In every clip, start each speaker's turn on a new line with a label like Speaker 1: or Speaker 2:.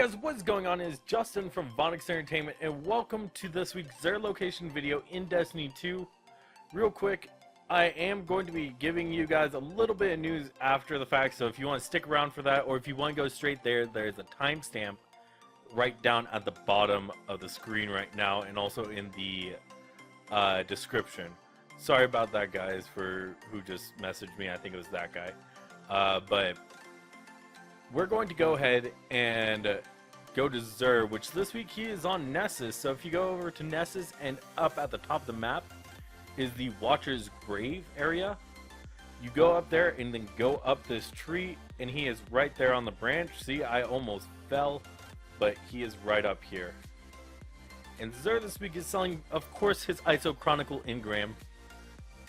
Speaker 1: guys, what's going on? Is Justin from Vonix Entertainment, and welcome to this week's Zero location video in Destiny 2. Real quick, I am going to be giving you guys a little bit of news after the fact, so if you want to stick around for that, or if you want to go straight there, there's a timestamp right down at the bottom of the screen right now, and also in the description. Sorry about that, guys, for who just messaged me. I think it was that guy. But we're going to go ahead and go to Xur, which this week he is on Nessus. So if you go over to Nessus, and up at the top of the map is the Watcher's Grave area. You go up there and then go up this tree, and he is right there on the branch. See, I almost fell, but he is right up here. And Xur this week is selling, of course, his ISO Chronicle Engram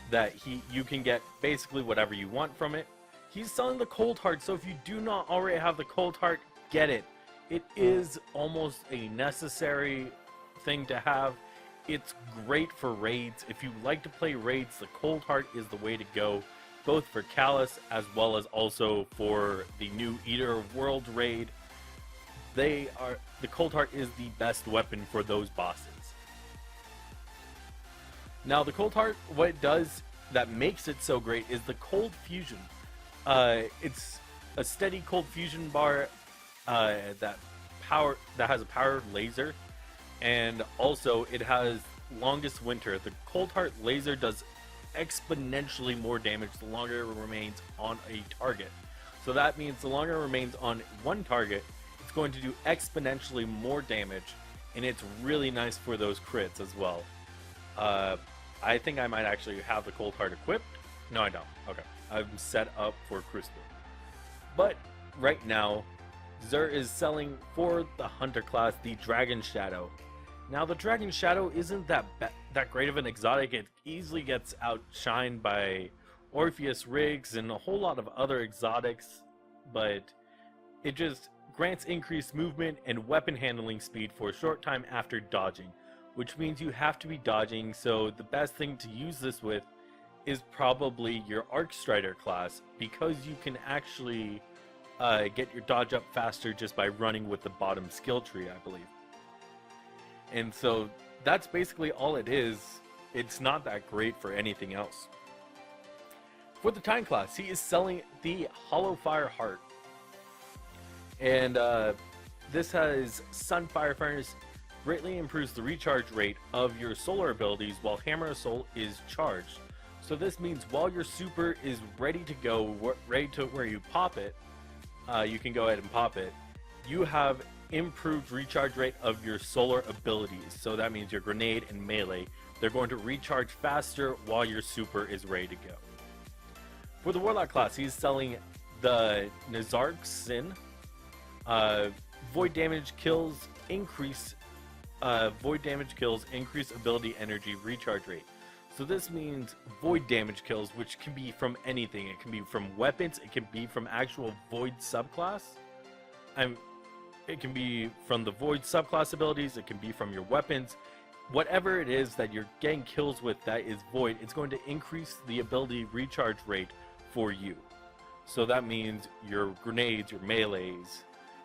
Speaker 1: that you can get basically whatever you want from it. He's selling the Cold Heart, so if you do not already have the Cold Heart, get it. It is almost a necessary thing to have. It's great for raids. If you like to play raids, the Cold Heart is the way to go, both for Callus as well as also for the new Eater of Worlds raid. The Cold Heart is the best weapon for those bosses. Now, the Cold Heart, what it does that makes it so great is the Cold Fusion. It's a steady cold fusion bar that has a powered laser, and also it has longest winter. The Cold Heart laser does exponentially more damage the longer it remains on a target. So that means the longer it remains on one target, it's going to do exponentially more damage, and it's really nice for those crits as well. I think I might actually have the Cold Heart equipped. No, I don't. Okay. I'm set up for Crucible. But right now, Xur is selling for the Hunter class the Dragon Shadow. Now, the Dragon Shadow isn't that great of an exotic. It easily gets outshined by Orpheus Rigs and a whole lot of other exotics, but it just grants increased movement and weapon handling speed for a short time after dodging, which means you have to be dodging. So the best thing to use this with is probably your Arc Strider class, because you can actually get your dodge up faster just by running with the bottom skill tree, I believe. And so that's basically all it is. It's not that great for anything else. For the Time class, he is selling the Hollowfire Heart. And this has Sunfire Furnace, greatly improves the recharge rate of your solar abilities while Hammer of Soul is charged. So this means while your super is ready to go, ready to where you pop it, you can go ahead and pop it. You have improved recharge rate of your solar abilities. So that means your grenade and melee, they're going to recharge faster while your super is ready to go. For the Warlock class, he's selling the Nazark Sin. Void damage kills increase ability energy recharge rate. So this means void damage kills, which can be from anything. It can be from weapons, it can be from actual void subclass. It can be from the void subclass abilities, it can be from your weapons. Whatever it is that you're getting kills with that is void, it's going to increase the ability recharge rate for you. So that means your grenades, your melees,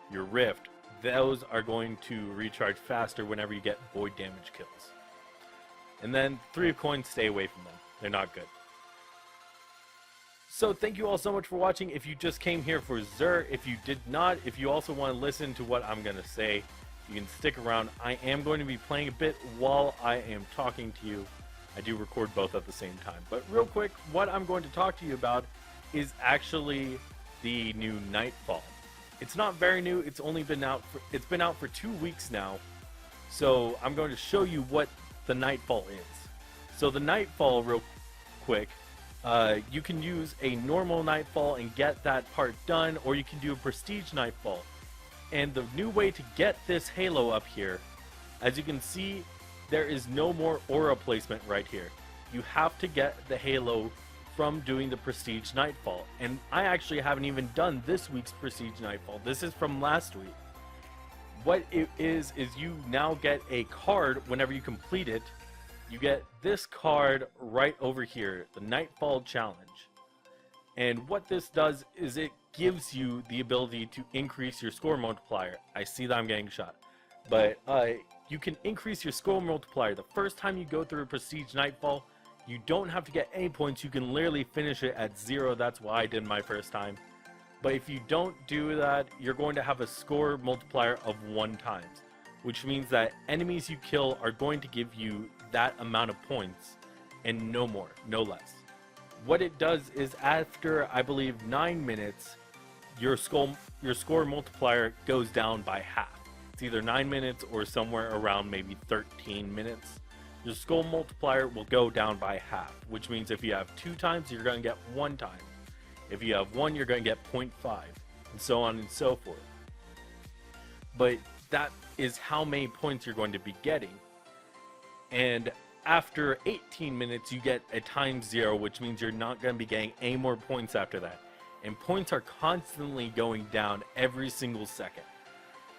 Speaker 1: your rift, those are going to recharge faster whenever you get void damage kills. And then 3 of coins, stay away from them. They're not good. So thank you all so much for watching. If you just came here for Xur, if you did not, if you also want to listen to what I'm going to say, you can stick around. I am going to be playing a bit while I am talking to you. I do record both at the same time. But real quick, what I'm going to talk to you about is actually the new Nightfall. It's not very new. It's only been out for 2 weeks now. So I'm going to show you what the Nightfall is. So the Nightfall, real quick, you can use a normal Nightfall and get that part done, or you can do a Prestige Nightfall. And the new way to get this halo up here, as you can see, there is no more aura placement right here. You have to get the halo from doing the Prestige Nightfall. And I actually haven't even done this week's Prestige Nightfall. This is from last week. What it is you now get a card whenever you complete it. You get this card right over here, the Nightfall Challenge. And what this does is it gives you the ability to increase your score multiplier. I see that I'm getting shot. But you can increase your score multiplier. The first time you go through a Prestige Nightfall, you don't have to get any points. You can literally finish it at 0. That's why I did my first time. But if you don't do that, you're going to have a score multiplier of 1 times, which means that enemies you kill are going to give you that amount of points and no more, no less. What it does is after, I believe, 9 minutes, your score multiplier goes down by half. It's either 9 minutes or somewhere around maybe 13 minutes. Your score multiplier will go down by half, which means if you have 2 times, you're going to get 1 time. If you have 1, you're going to get 0.5, and so on and so forth. But that is how many points you're going to be getting. And after 18 minutes, you get a times 0, which means you're not going to be getting any more points after that. And points are constantly going down every single second.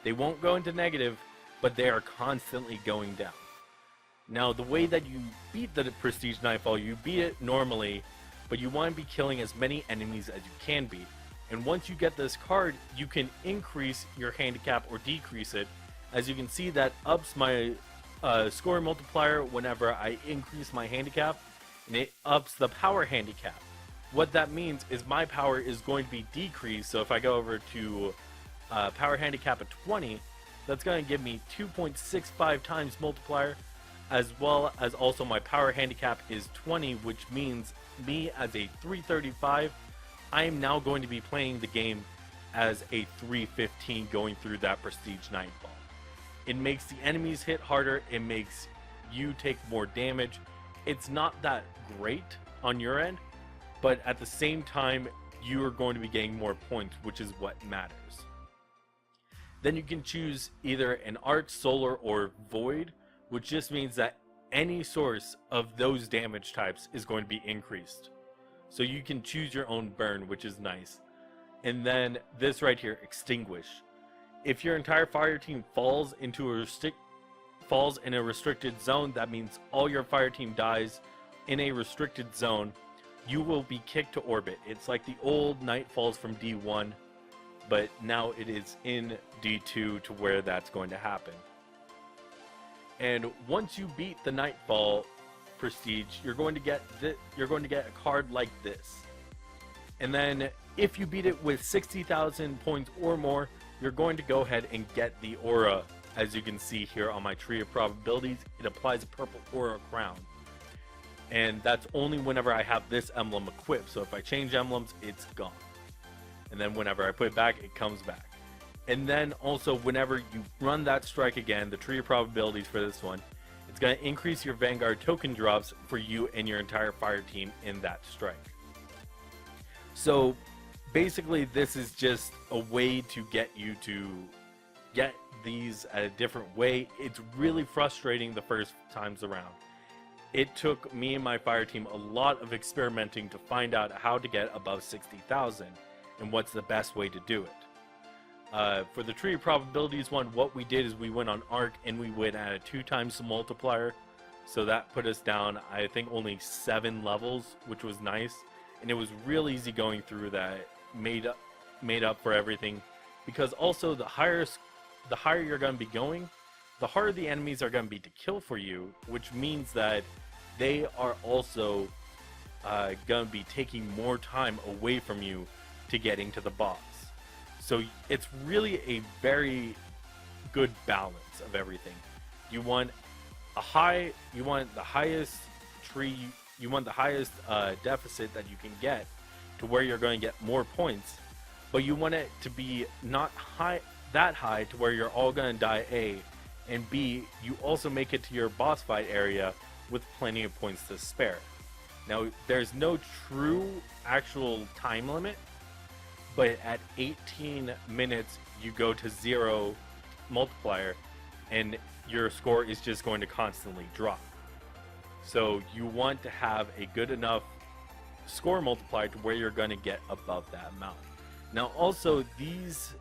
Speaker 1: They won't go into negative, but they are constantly going down. Now, the way that you beat the Prestige Nightfall, you beat it normally, but you want to be killing as many enemies as you can be. And once you get this card, you can increase your handicap or decrease it. As you can see, that ups my score multiplier whenever I increase my handicap, and it ups the power handicap. What that means is my power is going to be decreased. So if I go over to power handicap of 20, that's going to give me 2.65 times multiplier, as well as also my power handicap is 20, which means me as a 335, I am now going to be playing the game as a 315 going through that Prestige Nightfall. It makes the enemies hit harder, it makes you take more damage. It's not that great on your end, but at the same time, you are going to be getting more points, which is what matters. Then you can choose either an Arc, Solar, or Void, which just means that any source of those damage types is going to be increased. So you can choose your own burn, which is nice. And then this right here, Extinguish. If your entire fire team falls in a restricted zone, that means all your fire team dies in a restricted zone, you will be kicked to orbit. It's like the old Nightfalls from D1, but now it is in D2 to where that's going to happen. And once you beat the Nightfall Prestige, you're going to get a card like this. And then if you beat it with 60,000 points or more, you're going to go ahead and get the aura. As you can see here on my tree of probabilities, it applies a purple aura crown. And that's only whenever I have this emblem equipped. So if I change emblems, it's gone. And then whenever I put it back, it comes back. And then also whenever you run that strike again, the tree of probabilities for this one, it's going to increase your Vanguard token drops for you and your entire fire team in that strike. So basically this is just a way to get you to get these at a different way. It's really frustrating the first times around. It took me and my fire team a lot of experimenting to find out how to get above 60,000 and what's the best way to do it. For the tree of probabilities one, what we did is we went on Arc and we went at a 2 times the multiplier. So that put us down, I think, only 7 levels, which was nice. And it was real easy going through that, made up for everything. Because also the higher you're going to be going, the harder the enemies are going to be to kill for you, which means that they are also going to be taking more time away from you to getting to the boss. So it's really a very good balance of everything. You want the highest deficit that you can get to where you're going to get more points, but you want it to be not that high to where you're all going to die A, and B, you also make it to your boss fight area with plenty of points to spare. Now, there's no true actual time limit, but at 18 minutes you go to 0 multiplier and your score is just going to constantly drop. So you want to have a good enough score multiplier to where you're going to get above that amount. Now also these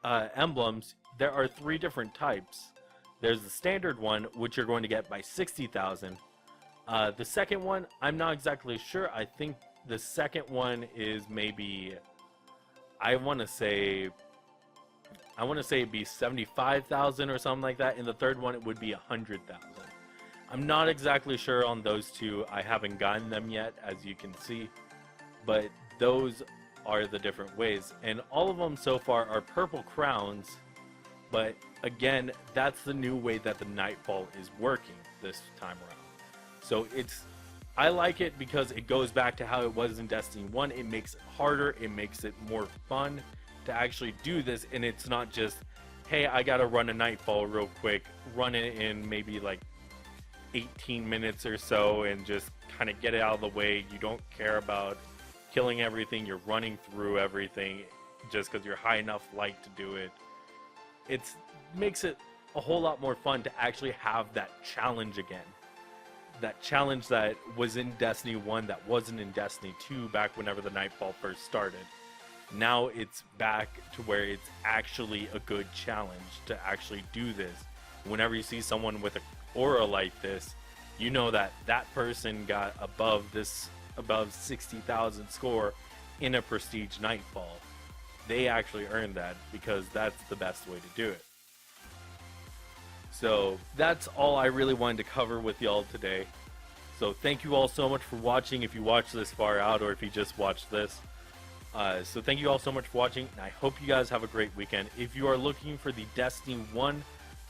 Speaker 1: emblems, there are 3 different types. There's the standard one, which you're going to get by 60,000. The second one, I'm not exactly sure. I think The second one is maybe, I want to say it'd be 75,000 or something like that. And the third one, it would be 100,000. I'm not exactly sure on those two. I haven't gotten them yet, as you can see, but those are the different ways. And all of them so far are purple crowns, but again, that's the new way that the Nightfall is working this time around. So I like it because it goes back to how it was in Destiny 1. It makes it harder, it makes it more fun to actually do this, and it's not just, hey, I gotta run a Nightfall real quick, run it in maybe like 18 minutes or so and just kind of get it out of the way. You don't care about killing everything, you're running through everything just because you're high enough light to do it. It makes it a whole lot more fun to actually have that challenge again. That challenge that was in Destiny 1 that wasn't in Destiny 2 back whenever the Nightfall first started. Now it's back to where it's actually a good challenge to actually do this. Whenever you see someone with an aura like this, you know that that person got above 60,000 score in a prestige Nightfall. They actually earned that because that's the best way to do it. So that's all I really wanted to cover with y'all today. So thank you all so much for watching, if you watched this far out or if you just watched this. So thank you all so much for watching, and I hope you guys have a great weekend. If you are looking for the Destiny 1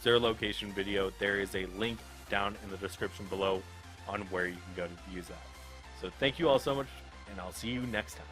Speaker 1: Zero Location video, there is a link down in the description below on where you can go to view that. So thank you all so much, and I'll see you next time.